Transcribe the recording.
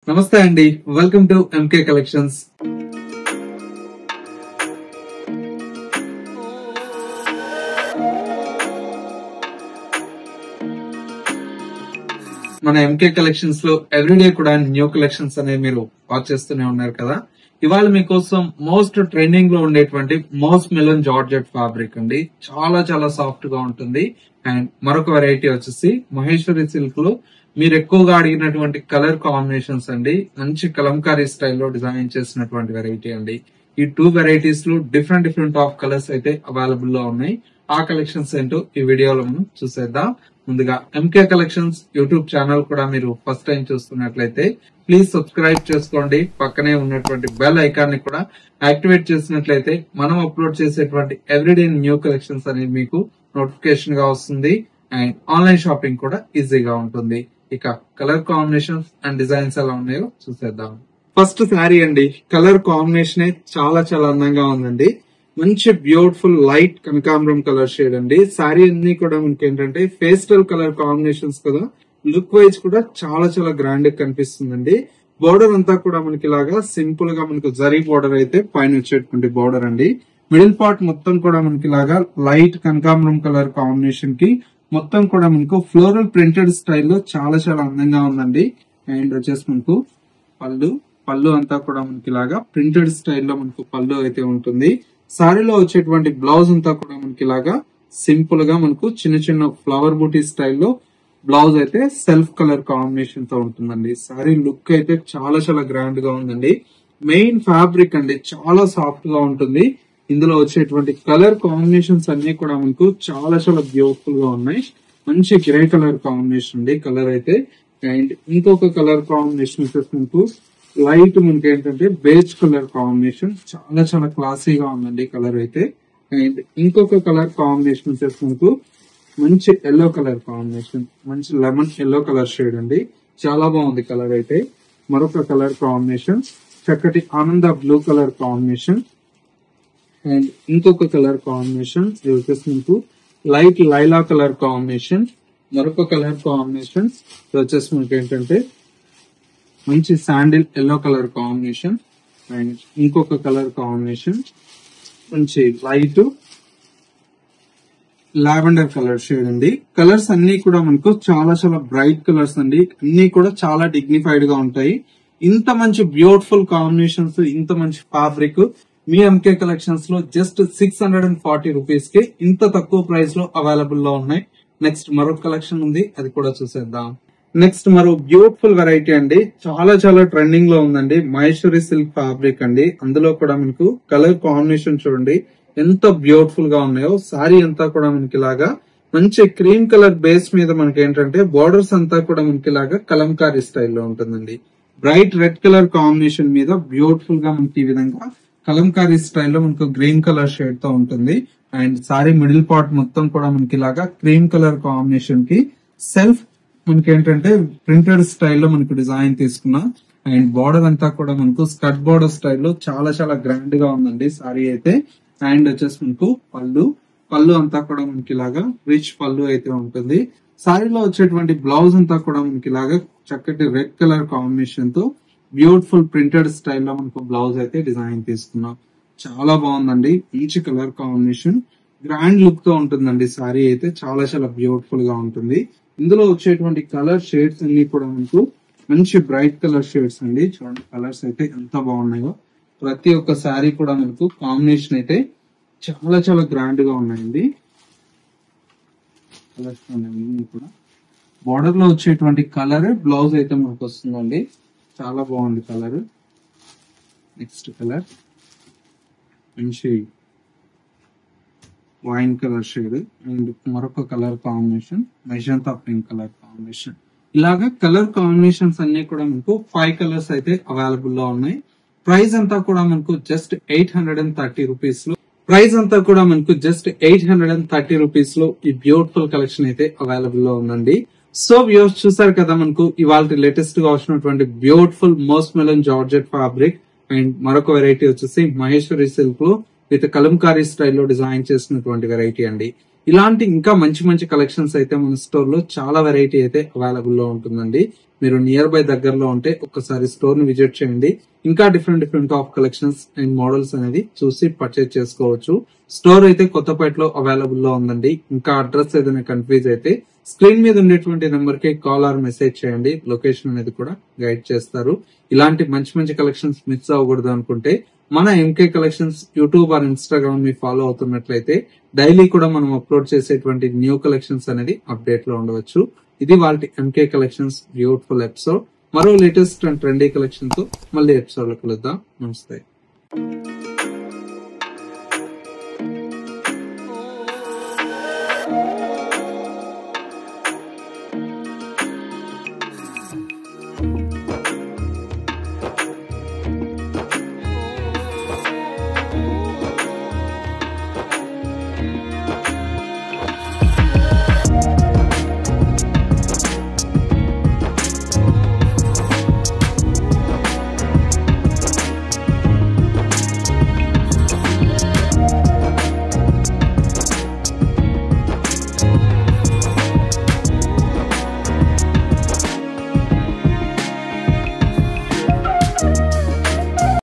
నమస్తే అండి, welcome to MK collections. మన ఎంకే కలెక్షన్స్ లో ఎవ్రీడే కూడా న్యూ కలెక్షన్స్ అనేవి మీరు వాచ్ చేస్తూనే ఉన్నారు కదా. ఇవాళ మీకోసం మోస్ట్ ట్రెండింగ్ లో ఉండేటువంటి మోస్ట్ మెలన్ జార్జెట్ ఫ్యాబ్రిక్ అండి. చాలా చాలా సాఫ్ట్ గా ఉంటుంది. అండ్ మరొక వెరైటీ వచ్చేసి మహేశ్వరి సిల్క్ లో మీరు ఎక్కువగా అడిగినటువంటి కలర్ కాంబినేషన్స్ అండి. మంచి కలంకారీ స్టైల్లో డిజైన్ చేసినటువంటి వెరైటీ అండి. ఈ టూ వెరైటీస్ లో డిఫరెంట్ డిఫరెంట్ ఆఫ్ కలర్స్ అయితే అవైలబుల్ లో ఉన్నాయి. ఆ కలెక్షన్స్ ఏంటో ఈ వీడియోలో మనం చూసేద్దాం. ముందుగా ఎంకే కలెక్షన్స్ యూట్యూబ్ ఛానల్ కూడా మీరు ఫస్ట్ టైం చూస్తున్నట్లయితే ప్లీజ్ సబ్స్క్రైబ్ చేసుకోండి. పక్కనే ఉన్నటువంటి బెల్ ఐకాన్ ని కూడా యాక్టివేట్ చేసినట్లయితే మనం అప్లోడ్ చేసేటువంటి ఎవ్రీడే న్యూ కలెక్షన్స్ అనేది మీకు నోటిఫికేషన్ గా వస్తుంది. అండ్ ఆన్లైన్ షాపింగ్ కూడా ఈజీగా ఉంటుంది. ఇక కలర్ కాంబినేషన్స్ అండ్ డిజైన్స్ ఎలా ఉన్నాయో చూసేద్దాం. ఫస్ట్ శారీ అండి. కలర్ కాంబినేషన్ చాలా చాలా అందంగా ఉందండి. మంచి బ్యూటిఫుల్ లైట్ కనకాంబరం కలర్ షేడ్ అండి. శారీ అన్ని కూడా మనకి ఏంటంటే పేస్టల్ కలర్ కాంబినేషన్స్ కదా. లుక్ వైజ్ కూడా చాలా చాలా గ్రాండ్ గా కనిపిస్తుందండి. బోర్డర్ అంతా కూడా మనకి ఇలాగా సింపుల్ గా మనకు జరీ బోర్డర్ అయితే పైన వచ్చేటువంటి బోర్డర్ అండి. మిడిల్ పార్ట్ మొత్తం కూడా మనకి ఇలాగా లైట్ కనకాంబరం కలర్ కాంబినేషన్ కి మొత్తం కూడా మనకు ఫ్లోరల్ ప్రింటెడ్ స్టైల్లో చాలా చాలా అందంగా ఉందండి. అండ్ వచ్చేసి మనకు పళ్ళు అంతా కూడా మనకి ఇలాగా ప్రింటెడ్ స్టైల్లో మనకు పళ్ళు అయితే ఉంటుంది. సారీలో వచ్చేటువంటి బ్లౌజ్ అంతా కూడా మనకి ఇలాగా సింపుల్ గా మనకు చిన్న చిన్న ఫ్లవర్ బూటీ స్టైల్లో బ్లౌజ్ అయితే సెల్ఫ్ కలర్ కాంబినేషన్ తో ఉంటుందండి. సారీ లుక్ అయితే చాలా చాలా గ్రాండ్ గా ఉందండి. మెయిన్ ఫ్యాబ్రిక్ అండి, చాలా సాఫ్ట్ గా ఉంటుంది. ఇందులో వచ్చేటువంటి కలర్ కాంబినేషన్స్ అన్ని కూడా మనకు చాలా చాలా బ్యూటిఫుల్ గా ఉన్నాయి. మంచి గ్రే కలర్ కాంబినేషన్ అండి కలర్ అయితే. అండ్ ఇంకొక కలర్ కాంబినేషన్ వచ్చేసి మనకు లైట్ మనకి ఏంటంటే బేజ్ కలర్ కాంబినేషన్ చాలా చాలా క్లాసీగా ఉందండి కలర్ అయితే. అండ్ ఇంకొక కలర్ కాంబినేషన్ వచ్చేసి మనకు మంచి ఎల్లో కలర్ కాంబినేషన్, మంచి లెమన్ ఎల్లో కలర్ షేడ్ అండి. చాలా బాగుంది కలర్ అయితే. మరొక కలర్ కాంబినేషన్ చక్కటి ఆనంద బ్లూ కలర్ కాంబినేషన్. అండ్ ఇంకొక కలర్ కాంబినేషన్ ఇది వచ్చేసి మనకు లైట్ లైలా కలర్ కాంబినేషన్. మరొక కలర్ కాంబినేషన్ ఇది వచ్చేసి మనకి ఏంటంటే మంచి sandal yellow colour combination. And ఇంకొక కలర్ కాంబినేషన్ మంచి లైట్ లావెండర్ కలర్ షేడ్ అండి. కలర్స్ అన్ని కూడా మనకు చాలా చాలా బ్రైట్ కలర్స్ అండి. అన్ని కూడా చాలా డిగ్నిఫైడ్ గా ఉంటాయి. ఇంత మంచి బ్యూటిఫుల్ కాంబినేషన్స్, ఇంత మంచి ఫ్యాబ్రిక్ మీ ఎంకే కలెక్షన్స్ లో జస్ట్ 640 రూపీస్ కి ఇంత తక్కువ ప్రైస్ లో అవైలబుల్ లో ఉన్నాయి. నెక్స్ట్ మరొక కలెక్షన్ ఉంది, అది కూడా చూసేద్దాం. నెక్స్ట్ మరో బ్యూటిఫుల్ వెరైటీ అండి. చాలా చాలా ట్రెండింగ్ లో ఉందండి. మహేశ్వరి సిల్క్ ఫ్యాబ్రిక్ అండి. అందులో కూడా మనకు కలర్ కాంబినేషన్ చూడండి ఎంత బ్యూటిఫుల్ గా ఉన్నాయో. సారీ అంతా కూడా మనకి ఇలాగా మంచి క్రీమ్ కలర్ బేస్ మీద మనకి ఏంటంటే బోర్డర్స్ అంతా కూడా మనకి ఇలాగా కలంకారీ స్టైల్లో ఉంటుందండి. బ్రైట్ రెడ్ కలర్ కాంబినేషన్ మీద బ్యూటిఫుల్ గా మనకి ఈ విధంగా కలంకారీ స్టైల్లో మనకు గ్రీన్ కలర్ షేడ్ తో ఉంటుంది. అండ్ సారీ మిడిల్ పార్ట్ మొత్తం కూడా మనకి ఇలాగా క్రీమ్ కలర్ కాంబినేషన్ కి సెల్ఫ్ మనకి ఏంటంటే ప్రింటెడ్ స్టైల్లో మనకు డిజైన్ తీసుకున్నా. అండ్ బార్డర్ అంతా కూడా మనకు స్కర్ట్ బార్డర్ స్టైల్లో చాలా చాలా గ్రాండ్ గా ఉందండి సారీ అయితే. అండ్ వచ్చేసి మనకు పళ్ళు అంతా కూడా మనకి ఇలాగా రిచ్ పళ్ళు అయితే ఉంటుంది. సారీలో వచ్చేటువంటి బ్లౌజ్ అంతా కూడా మనకి ఇలాగా చక్కటి రెడ్ కలర్ కాంబినేషన్ తో బ్యూటిఫుల్ ప్రింటెడ్ స్టైల్లో మనకు బ్లౌజ్ అయితే డిజైన్ తీసుకున్నాం. చాలా బాగుందండి. మంచి కలర్ కాంబినేషన్, గ్రాండ్ లుక్ తో ఉంటుందండి సారీ అయితే. చాలా చాలా బ్యూటిఫుల్ గా ఉంటుంది. ఇందులో వచ్చేటువంటి కలర్ షేడ్స్ అన్ని కూడా మనకు మంచి బ్రైట్ కలర్ షేడ్స్ అండి. చూడండి కలర్స్ అయితే ఎంత బాగున్నాయో. ప్రతి ఒక్క శారీ కూడా మనకు కాంబినేషన్ అయితే చాలా చాలా గ్రాండ్ గా ఉన్నాయండి. కలర్స్ కూడా బార్డర్ లో వచ్చేటువంటి కలర్ బ్లౌజ్ అయితే మనకు వస్తుందండి. చాలా బాగుంది కలర్. నెక్స్ట్ కలర్ మంచి వైన్ కలర్ షేడ్. అండ్ మరొక colour combination magenta pink colour combination. ఇలాగా కలర్ కాంబినేషన్స్ అన్ని కూడా మనకు 5 కలర్స్ అయితే అవైలబుల్ లో ఉన్నాయి. ప్రైస్ అంతా కూడా మనకు జస్ట్ 830 రూపీస్ లో జస్ట్ 830 రూపీస్ లో ఈ బ్యూటిఫుల్ కలెక్షన్ అయితే అవైలబుల్ లో ఉందండి. సో వ్యూవర్స్ చూసారు కదా, మనకు ఇవాళ లేటెస్ట్ గా వచ్చినటువంటి beautiful most melon georgette fabric. And మరొక వెరైటీ వచ్చేసి మహేశ్వరి సిల్క్ లో విత్ కలంకారీ స్టైల్లో డిజైన్ చేసినటువంటి వెరైటీ అండి. ఇలాంటి ఇంకా మంచి మంచి కలెక్షన్స్ అయితే మన స్టోర్ లో చాలా వెరైటీ అయితే అవైలబుల్ లో ఉంటుందండి. మీరు నియర్ బై దగ్గరలో ఉంటే ఒక్కసారి స్టోర్ ని విజిట్ చేయండి. ఇంకా different of collections and models అనేది చూసి పర్చేజ్ చేసుకోవచ్చు. స్టోర్ అయితే కొత్తపేటలో అవైలబుల్ లో ఉందండి. ఇంకా అడ్రస్ ఏదైనా కన్ఫ్యూజ్ అయితే స్క్రీన్ మీద ఉండేటువంటి నెంబర్ కి కాల్ ఆర్ మెసేజ్ చేయండి. లొకేషన్ అనేది కూడా గైడ్ చేస్తారు. ఇలాంటి మంచి మంచి కలెక్షన్స్ మిస్ అవ్వకూడదు అనుకుంటే మన MK collections YouTube or Instagram ని ఫాలో అవుతున్నట్లయితే డైలీ కూడా మనం అప్లోడ్ చేసేటువంటి న్యూ కలెక్షన్స్ అనేది అప్డేట్ లో ఉండవచ్చు. ఇది వాళ్ళ ఎంకే కలెక్షన్స్ బ్యూటిఫుల్ ఎపిసోడ్. మరో లేటెస్ట్ అండ్ ట్రెండీ కలెక్షన్ తో మళ్ళీ ఎపిసోడ్ లో కలుద్దాం. నమస్తే.